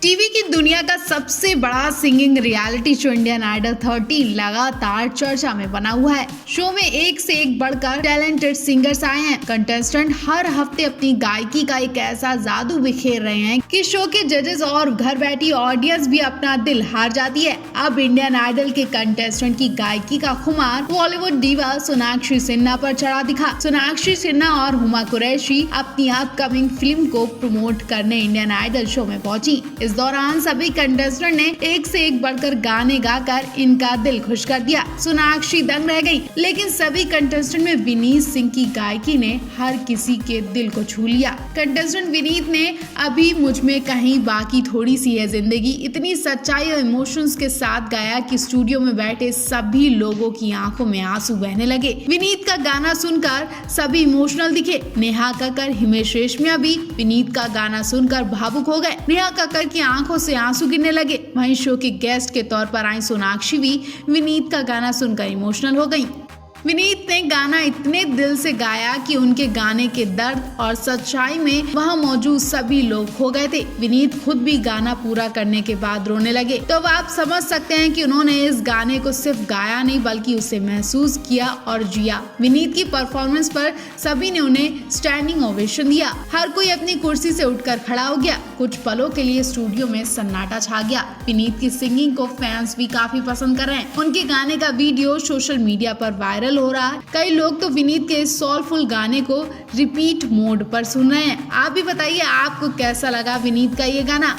TV की दुनिया का सबसे बड़ा singing reality show Indian Idol 30 लगातार चर्चा में बना हुआ है। शो में एक से एक बढ़कर टैलेंटेड सिंगर्स आए हैं। कंटेस्टेंट हर हफ्ते अपनी गायकी का एक ऐसा जादू बिखेर रहे हैं कि शो के जजेस और घर बैठी ऑडियंस भी अपना दिल हार जाती है। अब इंडियन आइडल के कंटेस्टेंट की गायकी का खुमार बॉलीवुड दीवा सोनाक्षी सिन्हा पर चढ़ा दिखा। सोनाक्षी सिन्हा और हुमा कुरैशी अपनी अपकमिंग फिल्म को प्रमोट करने इंडियन आइडल शो में पहुंची। इस दौरान सभी कंटेस्टेंट ने एक से एक बढ़कर गाने गाकर इनका दिल खुश कर दिया। सोनाक्षी दंग रह गई, लेकिन सभी कंटेस्टेंट में विनीत सिंह की गायकी ने हर किसी के दिल को छू लिया। कंटेस्टेंट विनीत ने अभी मुझ में कहीं बाकी थोड़ी सी है जिंदगी इतनी सच्चाई और इमोशंस के साथ गाया कि स्टूडियो में बैठे सभी लोगों की आंखों में आंसू बहने लगे। विनीत का गाना सुनकर सभी इमोशनल दिखे। नेहा कक्कर, हिमेश रेशमिया भी विनीत का गाना सुनकर भावुक हो गए। नेहा कक्कर की आंखों से आंसू गिरने लगे। वहीं शो के गेस्ट के तौर पर आई सोनाक्षी भी विनीत का गाना सुनकर इमोशनल हो गई। विनीत ने गाना इतने दिल से गाया कि उनके गाने के दर्द और सच्चाई में वहां मौजूद सभी लोग खो गए थे। विनीत खुद भी गाना पूरा करने के बाद रोने लगे। तो अब आप समझ सकते हैं कि उन्होंने इस गाने को सिर्फ गाया नहीं बल्कि उसे महसूस किया और जिया। विनीत की परफॉर्मेंस पर सभी ने उन्हें स्टैंडिंग ओवेशन दिया। हर कोई अपनी कुर्सी से उठकर खड़ा हो गया। कुछ पलों के लिए स्टूडियो में सन्नाटा छा गया। विनीत की सिंगिंग को फैंस भी काफी पसंद कर रहे हैं। उनके गाने का वीडियो सोशल मीडिया पर वायरल हो रहा है। कई लोग तो विनीत के सोलफुल गाने को रिपीट मोड पर सुन रहे हैं। आप भी बताइए आपको कैसा लगा विनीत का ये गाना।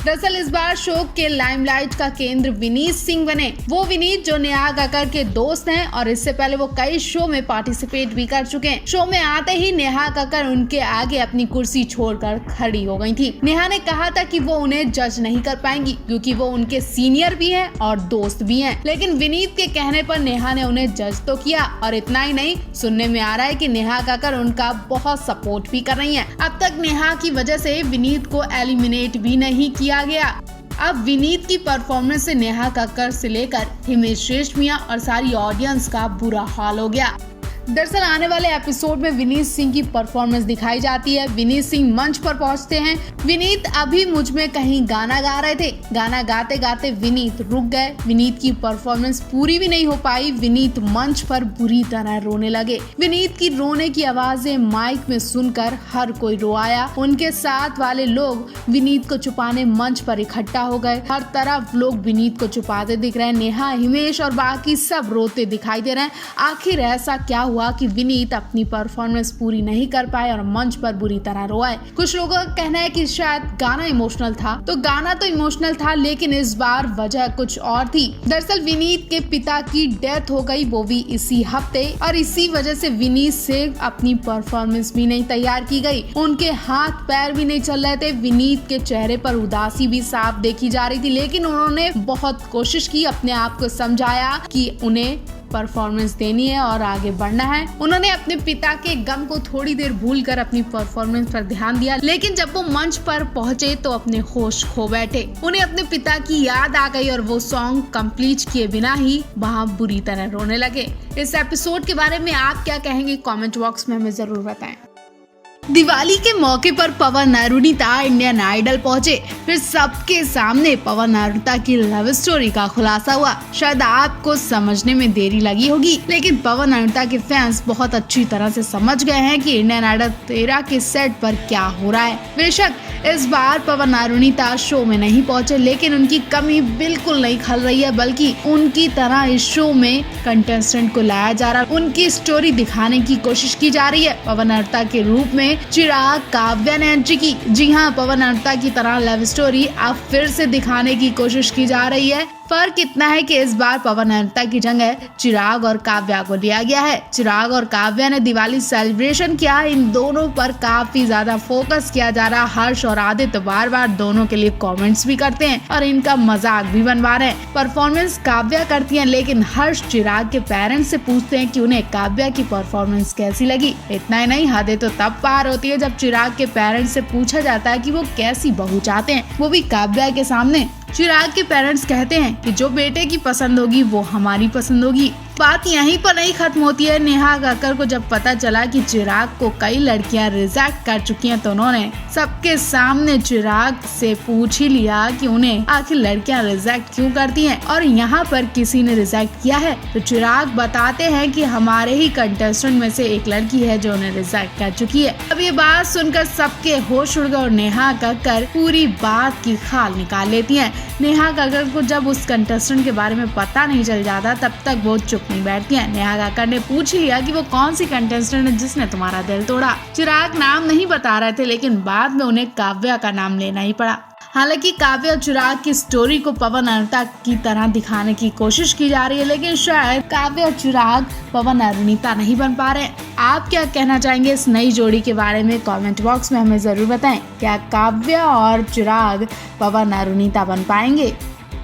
दरअसल इस बार शो के लाइमलाइट का केंद्र विनीत सिंह बने। वो विनीत जो नेहा कक्कर के दोस्त हैं और इससे पहले वो कई शो में पार्टिसिपेट भी कर चुके हैं। शो में आते ही नेहा कक्कर उनके आगे अपनी कुर्सी छोड़कर खड़ी हो गई थी। नेहा ने कहा था कि वो उन्हें जज नहीं कर पाएंगी क्योंकि वो उनके सीनियर भी हैं और दोस्त भी हैं। लेकिन विनीत के कहने पर नेहा ने उन्हें जज तो किया और इतना ही नहीं, सुनने में आ रहा है कि नेहा कक्कर उनका बहुत सपोर्ट भी कर रही हैं। अब तक नेहा की वजह से विनीत को एलिमिनेट भी नहीं किया गया। अब विनीत की परफॉर्मेंस से नेहा कक्कर से लेकर हिमेश रेशमिया और सारी ऑडियंस का बुरा हाल हो गया। दरअसल आने वाले एपिसोड में विनीत सिंह की परफॉर्मेंस दिखाई जाती है। विनीत सिंह मंच पर पहुंचते हैं। विनीत अभी मुझ में कहीं गाना गा रहे थे। गाना गाते गाते विनीत रुक गए। विनीत की परफॉर्मेंस पूरी भी नहीं हो पाई। विनीत मंच पर बुरी तरह रोने लगे। विनीत की रोने की आवाजें माइक में सुनकर हर कोई रो आया। उनके साथ वाले लोग विनीत को छुपाने मंच पर इकट्ठा हो गए। हर तरफ लोग विनीत को छुपाते दिख रहे हैं। नेहा, हिमेश और बाकी सब रोते दिखाई दे रहे हैं। आखिर ऐसा क्या हुआ कि विनीत अपनी परफॉर्मेंस पूरी नहीं कर पाए और मंच पर बुरी तरह रोए। कुछ लोगों का कहना है कि शायद गाना इमोशनल था। तो गाना तो इमोशनल था, लेकिन इस बार वजह कुछ और थी। दरअसल विनीत के पिता की डेथ हो गई, वो भी इसी हफ्ते, और इसी वजह से विनीत से अपनी परफॉर्मेंस भी नहीं तैयार की गई। उनके हाथ पैर भी नहीं चल रहे थे। विनीत के चेहरे पर उदासी भी साफ देखी जा रही थी, लेकिन उन्होंने बहुत कोशिश की, अपने आप को समझाया कि उन्हें परफॉर्मेंस देनी है और आगे बढ़ना है। उन्होंने अपने पिता के गम को थोड़ी देर भूलकर अपनी परफॉर्मेंस पर ध्यान दिया, लेकिन जब वो मंच पर पहुंचे तो अपने होश खो बैठे। उन्हें अपने पिता की याद आ गई और वो सॉन्ग कंप्लीट किए बिना ही वहां बुरी तरह रोने लगे। इस एपिसोड के बारे में आप क्या कहेंगे कमेंट बॉक्स में हमें जरूर बताएं। दिवाली के मौके पर पवन अरुणिता इंडियन आइडल पहुंचे। फिर सबके सामने पवन अरुणिता की लव स्टोरी का खुलासा हुआ। शायद आपको समझने में देरी लगी होगी, लेकिन पवन अरुणिता के फैंस बहुत अच्छी तरह से समझ गए हैं कि इंडियन आइडल 13 के सेट पर क्या हो रहा है। बेशक इस बार पवन अरुणिता शो में नहीं पहुंचे, लेकिन उनकी कमी बिल्कुल नहीं खल रही है, बल्कि उनकी तरह इस शो में कंटेस्टेंट को लाया जा रहा है। उनकी स्टोरी दिखाने की कोशिश की जा रही है। पवन अरुणिता के रूप में चिराग, काव्या ने एंट्री की। जी हाँ, पवन अरुणिता की तरह लव स्टोरी अब फिर से दिखाने की कोशिश की जा रही है। फर्क इतना है कि इस बार पवन अरुणिता की जगह चिराग और काव्या को लिया गया है। चिराग और काव्या ने दिवाली सेलिब्रेशन किया। इन दोनों पर काफी ज्यादा फोकस किया जा रहा। हर्ष और आदित्य बार बार दोनों के लिए कमेंट्स भी करते हैं और इनका मजाक भी बनवा रहे हैं। परफॉर्मेंस काव्या करती है, लेकिन हर्ष चिराग के पेरेंट्स से पूछते हैं कि उन्हें काव्या की परफॉर्मेंस कैसी लगी। इतना ही नहीं, हदें तो तब पार होती है जब चिराग के पेरेंट्स से पूछा जाता है कि वो कैसी बहू चाहते हैं, वो भी काव्या के सामने। चिराग के पेरेंट्स कहते हैं कि जो बेटे की पसंद होगी वो हमारी पसंद होगी। बात यहीं पर नहीं खत्म होती है। नेहा कक्कड़ को जब पता चला कि चिराग को कई लड़कियां रिजेक्ट कर चुकी हैं तो उन्होंने सबके सामने चिराग से पूछ ही लिया कि उन्हें आखिर लड़कियां रिजेक्ट क्यों करती हैं और यहाँ पर किसी ने रिजेक्ट किया है। तो चिराग बताते हैं कि हमारे ही कंटेस्टेंट में से एक लड़की है जो उन्हें रिजेक्ट कर चुकी है। अब ये बात सुनकर सबके होश उड़ गए और नेहा कक्कड़ पूरी बात की खाल निकाल लेती हैं। नेहा कक्कड़ को जब उस कंटेस्टेंट के बारे में पता नहीं चल जाता तब तक वो चुप नहीं बैठती हैं। नेहा कक्कड़ ने पूछ लिया कि वो कौन सी कंटेस्टेंट है जिसने तुम्हारा दिल तोड़ा। चिराग नाम नहीं बता रहे थे लेकिन बाद में उन्हें काव्या का नाम लेना ही पड़ा। हालांकि काव्या और चिराग की स्टोरी को पवन अरुणिता की तरह दिखाने की कोशिश की जा रही है लेकिन शायद काव्या और चिराग पवन अरुणिता नहीं बन पा रहे। आप क्या कहना चाहेंगे इस नई जोड़ी के बारे में? कमेंट बॉक्स में हमें जरूर बताएं। क्या काव्या और चिराग पवन अरुणिता बन पाएंगे?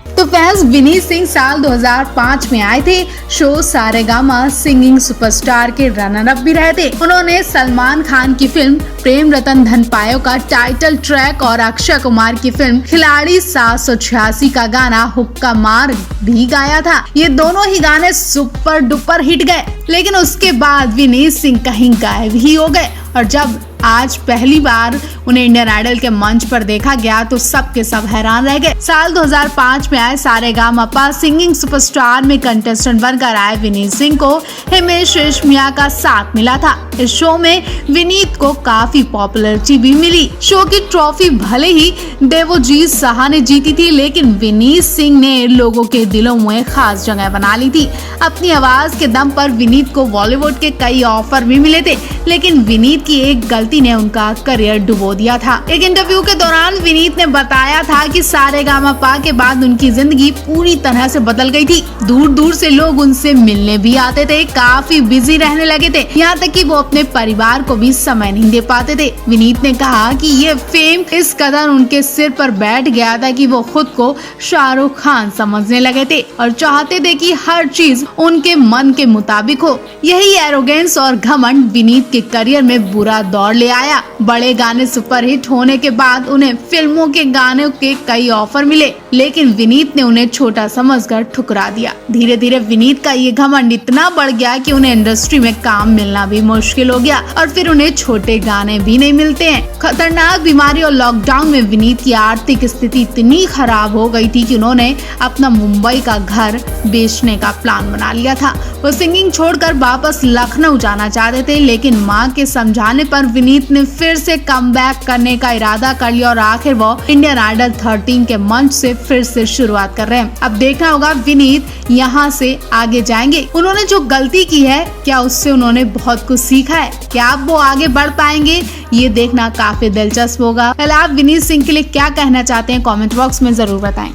तो फैंस, विनीत सिंह साल 2005 में आए थे। शो सारेगामा सिंगिंग सुपरस्टार के रनर अप भी रहे थे। उन्होंने सलमान खान की फिल्म प्रेम रतन धन पायो का टाइटल ट्रैक और अक्षय कुमार की फिल्म खिलाड़ी 786 का गाना हुक्का मार भी गाया था। ये दोनों ही गाने सुपर डुपर हिट गए लेकिन उसके बाद विनीत सिंह कहीं गायब ही हो गए और जब आज पहली बार उन्हें इंडियन आइडल के मंच पर देखा गया तो सब के सब हैरान रह गए। साल 2005 में आए सारेगामापा सिंगिंग सुपरस्टार में कंटेस्टेंट बनकर आए विनीत सिंह को हिमेश रेशमिया का साथ मिला था। इस शो में विनीत को काफी पॉपुलैरिटी भी मिली। शो की ट्रॉफी भले ही देवोजीत साहा ने जीती थी लेकिन विनीत सिंह ने लोगों के दिलों में खास जगह बना ली थी। अपनी आवाज के दम पर विनीत को बॉलीवुड के कई ऑफर भी मिले थे लेकिन विनीत की एक गलती ने उनका करियर डुबो दिया था। एक इंटरव्यू के दौरान विनीत ने बताया था कि सारेगामापा के बाद उनकी जिंदगी पूरी तरह से बदल गई थी। दूर दूर से लोग उनसे मिलने भी आते थे, काफी बिजी रहने लगे थे, यहाँ तक कि वो अपने परिवार को भी समय नहीं दे पाते थे। विनीत ने कहा कि ये फेम इस कदर उनके सिर पर बैठ गया था कि वो खुद को शाहरुख खान समझने लगे थे और चाहते थे कि हर चीज उनके मन के मुताबिक हो। यही एरोगेंस और घमंड विनीत के करियर में बुरा दौर ले आया। बड़े गाने सुपरहिट होने के बाद उन्हें फिल्मों के गानों के कई ऑफर मिले लेकिन विनीत ने उन्हें छोटा समझकर ठुकरा दिया। धीरे धीरे विनीत का ये घमंड इतना बढ़ गया कि उन्हें इंडस्ट्री में काम मिलना भी मुश्किल हो गया और फिर उन्हें छोटे गाने भी नहीं मिलते हैं। खतरनाक बीमारी और लॉकडाउन में विनीत की आर्थिक स्थिति इतनी खराब हो गई थी कि उन्होंने अपना मुंबई का घर बेचने का प्लान बना लिया था। वो सिंगिंग छोड़कर वापस लखनऊ जाना चाहते थे लेकिन मां के समझाने पर विनीत ने फिर से कमबैक करने का इरादा कर लिया और आखिर वो इंडियन आइडल 13 के मंच से फिर से शुरुआत कर रहे हैं। अब देखना होगा विनीत यहाँ से आगे जाएंगे। उन्होंने जो गलती की है क्या उससे उन्होंने बहुत कुछ सीखा है? क्या अब वो आगे बढ़ पाएंगे? ये देखना काफी दिलचस्प होगा। पहले आप विनीत सिंह के लिए क्या कहना चाहते हैं कमेंट बॉक्स में जरूर बताएं।